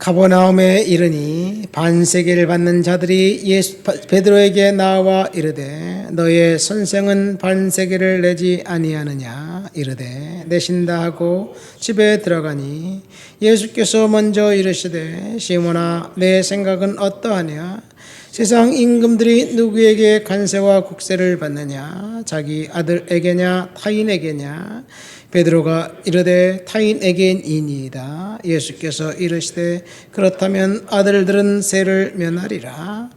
가버나움에 이르니 반세계를 받는 자들이 베드로에게 나와 이르되 너의 선생은 반세계를 내지 아니하느냐 이르되 내신다 하고 집에 들어가니 예수께서 먼저 이르시되 시몬아 내 생각은 어떠하냐 세상 임금들이 누구에게 관세와 국세를 받느냐 자기 아들에게냐 타인에게냐 베드로가 이르되 타인에게이니이다. 예수께서 이르시되 그렇다면 아들들은 세를 면하리라.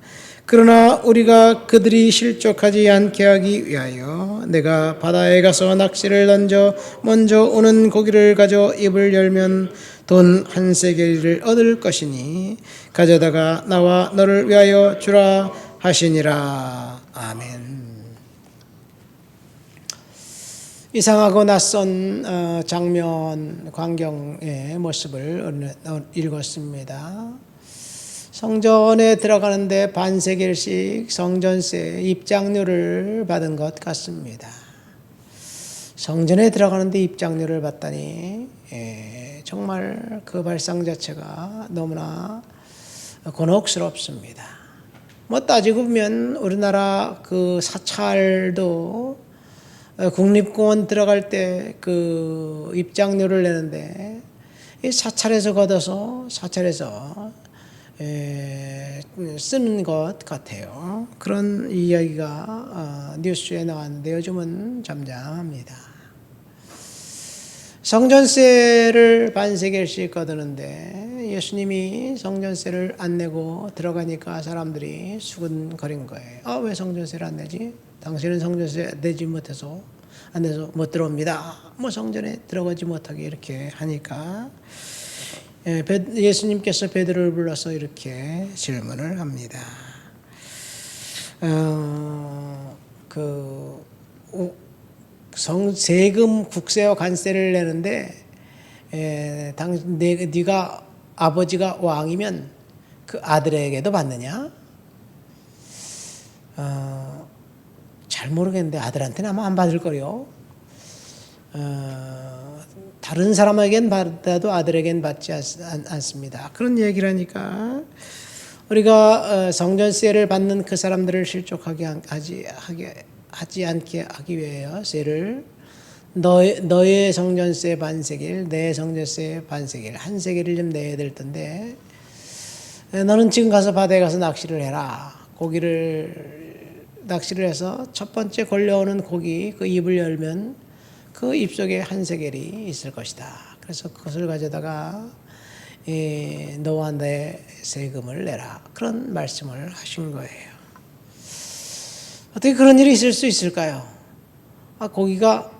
그러나 우리가 그들이 실족하지 않게 하기 위하여 내가 바다에 가서 낚시를 던져 먼저 오는 고기를 가져 입을 열면 돈 한 세겔을 얻을 것이니 가져다가 나와 너를 위하여 주라 하시니라. 아멘. 이상하고 낯선 장면, 광경의 모습을 읽었습니다. 성전에 들어가는데 반세겔씩 성전세 입장료를 받은 것 같습니다. 성전에 들어가는데 입장료를 받다니 정말 그 발상 자체가 너무나 곤혹스럽습니다. 뭐 따지고 보면 우리나라 그 사찰도 국립공원 들어갈 때 그 입장료를 내는데 이 사찰에서 걷어서 사찰에서 쓰는 것 같아요. 그런 이야기가 뉴스에 나왔는데 요즘은 잠잠합니다. 성전세를 반세겔씩 걷었는데 예수님이 성전세를 안 내고 들어가니까 사람들이 수근거린 거예요. 왜 성전세를 안 내지? 당신은 성전세 내지 못해서 안 내서 못 들어옵니다. 뭐 성전에 들어가지 못하게 이렇게 하니까 예수님께서 베드로를 불러서 이렇게 질문을 합니다. 세금 국세와 관세를 내는데 네가 아버지가 왕이면 그 아들에게도 받느냐? 잘 모르겠는데 아들한테는 아마 안 받을 거요. 다른 사람에겐 받아도 아들에겐 받지 않습니다. 그런 얘기를 하니까 우리가 성전세를 받는 그 사람들을 실족하게 하지 않게 하기 위하여 세를 너의 성전세 반세겔, 내 성전세 반세겔, 한 세겔을 좀 내야 될 텐데 너는 지금 가서 바다에 가서 낚시를 해라. 낚시를 해서 첫 번째 걸려오는 고기 그 입을 열면 그 입 속에 한 세겔이 있을 것이다. 그래서 그것을 가져다가 너와 내 세금을 내라. 그런 말씀을 하신 거예요. 어떻게 그런 일이 있을 수 있을까요? 고기가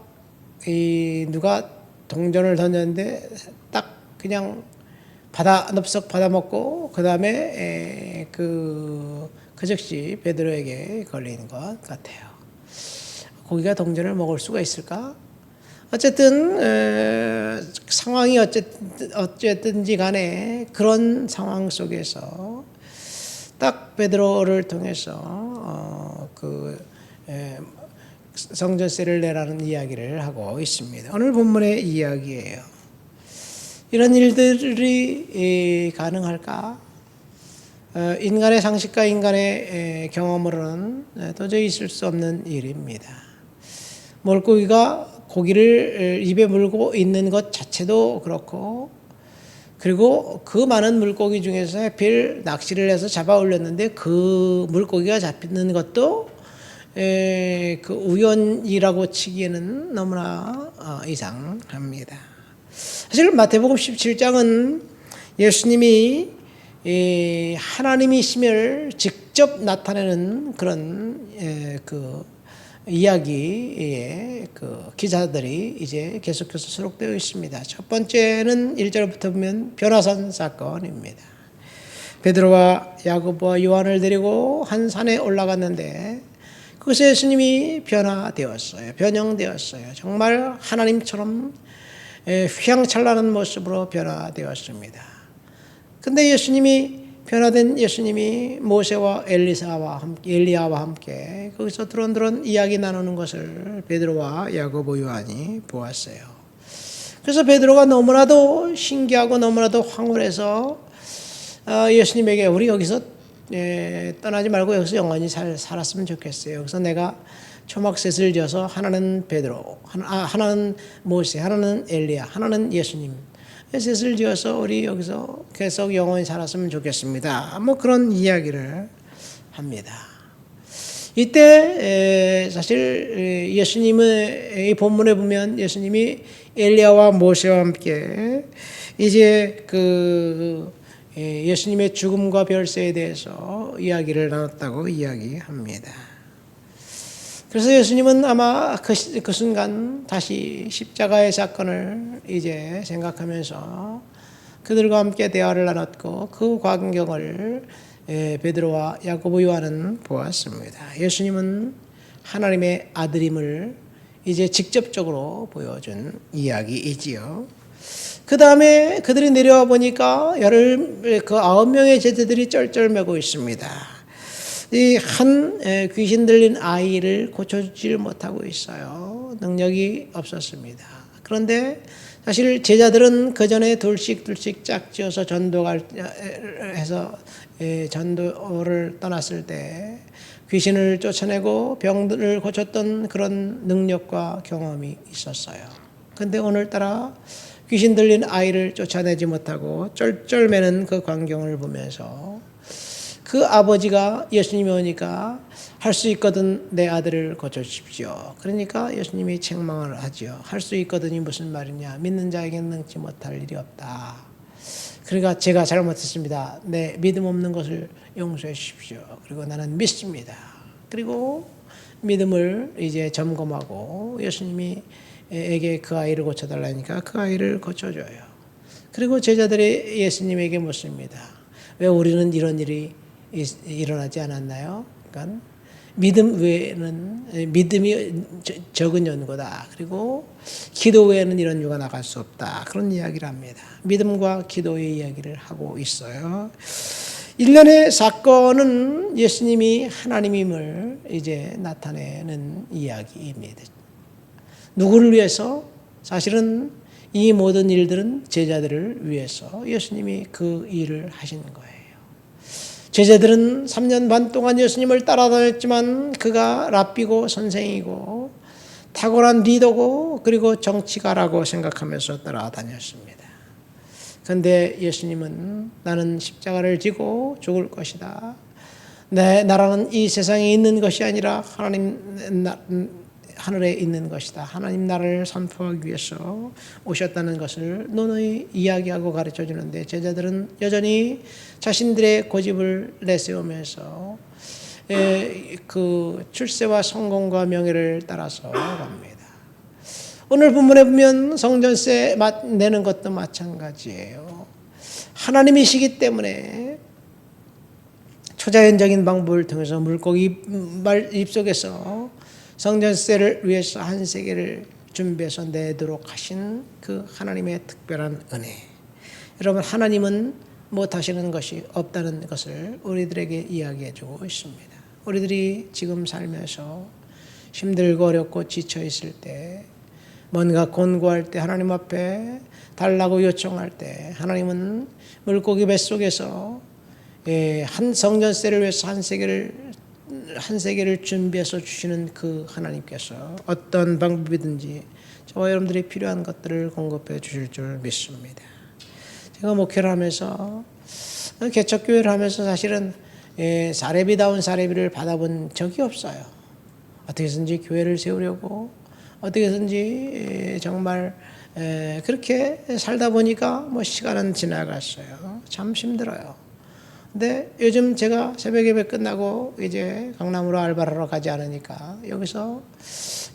누가 동전을 던졌는데 딱 그냥 넙석 받아먹고 그 다음에 그 즉시 베드로에게 걸리는 것 같아요. 고기가 동전을 먹을 수가 있을까? 어쨌든 상황이 어쨌든지 간에 그런 상황 속에서 딱 베드로를 통해서 성전세를 내라는 이야기를 하고 있습니다. 오늘 본문의 이야기예요. 이런 일들이 가능할까? 인간의 상식과 인간의 경험으로는 도저히 있을 수 없는 일입니다. 물고기가 고기를 입에 물고 있는 것 자체도 그렇고 그리고 그 많은 물고기 중에서 하필 낚시를 해서 잡아 올렸는데 그 물고기가 잡히는 것도 그 우연이라고 치기에는 너무나 이상합니다. 사실 마태복음 17장은 예수님이 하나님이심을 직접 나타내는 그런 그 이야기의 그 기사들이 이제 계속해서 수록되어 있습니다. 첫 번째는 1절부터 보면 변화산 사건입니다. 베드로와 야고보와 요한을 데리고 한 산에 올라갔는데 그것에 예수님이 변형되었어요. 정말 하나님처럼 휘황찬란한 모습으로 변화되었습니다. 근데 변화된 예수님이 모세와 엘리야와 함께 거기서 드론드론 이야기 나누는 것을 베드로와 야고보 요한이 보았어요. 그래서 베드로가 너무나도 신기하고 너무나도 황홀해서 예수님에게 우리 여기서 떠나지 말고 여기서 영원히 살았으면 좋겠어요. 여기서 내가 초막셋을 지어서 하나는 베드로, 하나는 모세, 하나는 엘리야, 하나는 예수님 셋을 지어서 우리 여기서 계속 영원히 살았으면 좋겠습니다. 뭐 그런 이야기를 합니다. 이때 사실 예수님의 이 본문에 보면 예수님이 엘리야와 모세와 함께 이제 예수님의 죽음과 별세에 대해서 이야기를 나눴다고 이야기합니다. 그래서 예수님은 아마 그 순간 다시 십자가의 사건을 이제 생각하면서 그들과 함께 대화를 나눴고 그 광경을 베드로와 야고보 요한은 보았습니다. 예수님은 하나님의 아들임을 이제 직접적으로 보여준 이야기이지요. 그 다음에 그들이 내려와 보니까 9명의 제자들이 쩔쩔매고 있습니다. 이 한 귀신 들린 아이를 고쳐주지 못하고 있어요. 능력이 없었습니다. 그런데 사실 제자들은 그 전에 둘씩 짝지어서 전도해서 전도를 떠났을 때 귀신을 쫓아내고 병들을 고쳤던 그런 능력과 경험이 있었어요. 그런데 오늘따라 귀신 들린 아이를 쫓아내지 못하고 쩔쩔매는 그 광경을 보면서 그 아버지가 예수님이 오니까 할 수 있거든 내 아들을 고쳐주십시오. 그러니까 예수님이 책망을 하죠. 할 수 있거든이 무슨 말이냐. 믿는 자에게는 능치 못할 일이 없다. 그러니까 제가 잘못했습니다. 내 믿음 없는 것을 용서해 주십시오. 그리고 나는 믿습니다. 그리고 믿음을 이제 점검하고 예수님이 에게 그 아이를 고쳐달라니까 그 아이를 고쳐줘요. 그리고 제자들이 예수님에게 묻습니다. 왜 우리는 이런 일이 일어나지 않았나요? 그러니까 믿음 외에는 믿음이 적은 연고다. 그리고 기도 외에는 이런 유가 나갈 수 없다. 그런 이야기를 합니다. 믿음과 기도의 이야기를 하고 있어요. 일련의 사건은 예수님이 하나님임을 이제 나타내는 이야기입니다. 누구를 위해서? 사실은 이 모든 일들은 제자들을 위해서 예수님이 그 일을 하신 거예요. 제자들은 3년 반 동안 예수님을 따라다녔지만 그가 랍비고 선생이고 탁월한 리더고 그리고 정치가라고 생각하면서 따라다녔습니다. 그런데 예수님은 나는 십자가를 지고 죽을 것이다. 내 나라는 이 세상에 있는 것이 아니라 하늘에 있는 것이다. 하나님 나라를 선포하기 위해서 오셨다는 것을 누누이 이야기하고 가르쳐 주는데 제자들은 여전히 자신들의 고집을 내세우면서 그 출세와 성공과 명예를 따라서 갑니다. 오늘 본문에 보면 성전세 내는 것도 마찬가지예요. 하나님이시기 때문에 초자연적인 방법을 통해서 물고기 입속에서 성전세를 위해서 한 세계를 준비해서 내도록 하신 그 하나님의 특별한 은혜. 여러분, 하나님은 못하시는 것이 없다는 것을 우리들에게 이야기해 주고 있습니다. 우리들이 지금 살면서 힘들고 어렵고 지쳐 있을 때, 뭔가 곤고할 때, 하나님 앞에 달라고 요청할 때 하나님은 물고기 뱃속에서 한 성전세를 위해서 한 세계를 준비해서 주시는 그 하나님께서 어떤 방법이든지 저와 여러분들이 필요한 것들을 공급해 주실 줄 믿습니다. 제가 목회를 하면서 개척교회를 하면서 사실은 사례비다운 사례비를 받아본 적이 없어요. 어떻게 해서든지 교회를 세우려고 어떻게 해서든지 정말 그렇게 살다 보니까 뭐 시간은 지나갔어요. 참 힘들어요. 근데 요즘 제가 새벽 예배 끝나고 이제 강남으로 알바를 하러 가지 않으니까 여기서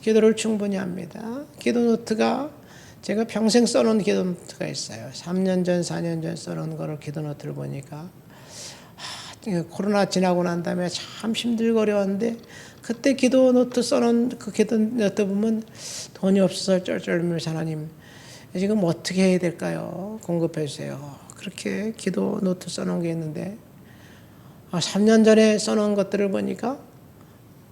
기도를 충분히 합니다. 기도 노트가 제가 평생 써놓은 기도 노트가 있어요. 3년 전, 4년 전 써놓은 거를 기도 노트를 보니까 코로나 지나고 난 다음에 참 힘들고 어려웠는데 그때 기도 노트 써놓은 그 기도 노트 보면 돈이 없어서 쩔쩔매면서 하나님 지금 어떻게 해야 될까요? 공급해 주세요. 그렇게 기도 노트 써놓은 게 있는데 3년 전에 써놓은 것들을 보니까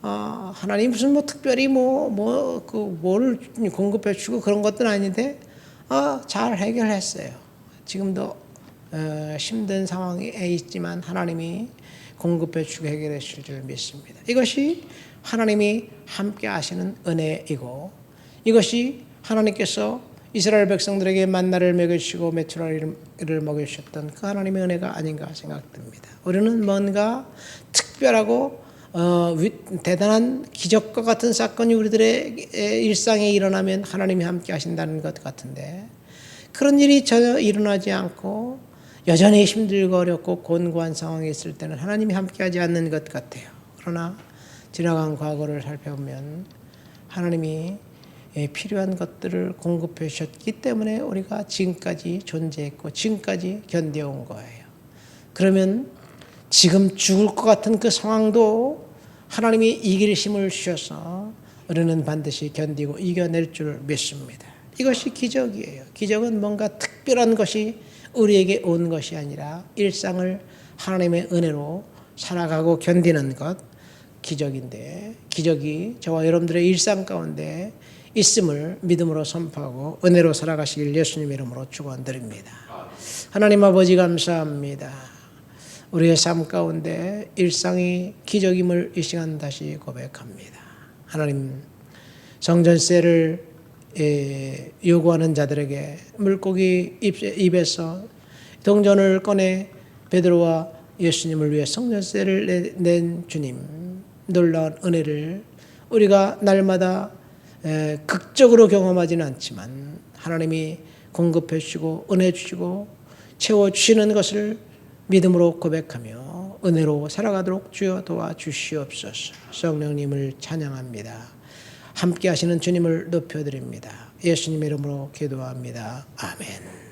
하나님 무슨 뭐 특별히 뭘 공급해 주고 그런 것들은 아닌데 잘 해결했어요. 지금도 힘든 상황에 있지만 하나님이 공급해 주고 해결해 주실 줄 믿습니다. 이것이 하나님이 함께 하시는 은혜이고, 이것이 하나님께서 이스라엘 백성들에게 만나를 먹여주시고 메추라기를 먹여주셨던 그 하나님의 은혜가 아닌가 생각됩니다. 우리는 뭔가 특별하고 대단한 기적과 같은 사건이 우리들의 일상에 일어나면 하나님이 함께 하신다는 것 같은데, 그런 일이 전혀 일어나지 않고 여전히 힘들고 어렵고 곤고한 상황에 있을 때는 하나님이 함께하지 않는 것 같아요. 그러나 지나간 과거를 살펴보면 하나님이 필요한 것들을 공급해 주셨기 때문에 우리가 지금까지 존재했고 지금까지 견뎌온 거예요. 그러면 지금 죽을 것 같은 그 상황도 하나님이 이길 힘을 주셔서 우리는 반드시 견디고 이겨낼 줄 믿습니다. 이것이 기적이에요. 기적은 뭔가 특별한 것이 우리에게 온 것이 아니라 일상을 하나님의 은혜로 살아가고 견디는 것, 기적인데, 기적이 저와 여러분들의 일상 가운데 있음을 믿음으로 선포하고 은혜로 살아가시길 예수님 이름으로 축원드립니다. 하나님 아버지 감사합니다. 우리의 삶 가운데 일상이 기적임을 이 시간 다시 고백합니다. 하나님, 성전세를 요구하는 자들에게 물고기 입에서 동전을 꺼내 베드로와 예수님을 위해 성전세를 낸 주님, 놀라운 은혜를 우리가 날마다 극적으로 경험하지는 않지만 하나님이 공급해 주시고 은혜 주시고 채워주시는 것을 믿음으로 고백하며 은혜로 살아가도록 주여 도와주시옵소서. 성령님을 찬양합니다. 함께 하시는 주님을 높여드립니다. 예수님 이름으로 기도합니다. 아멘.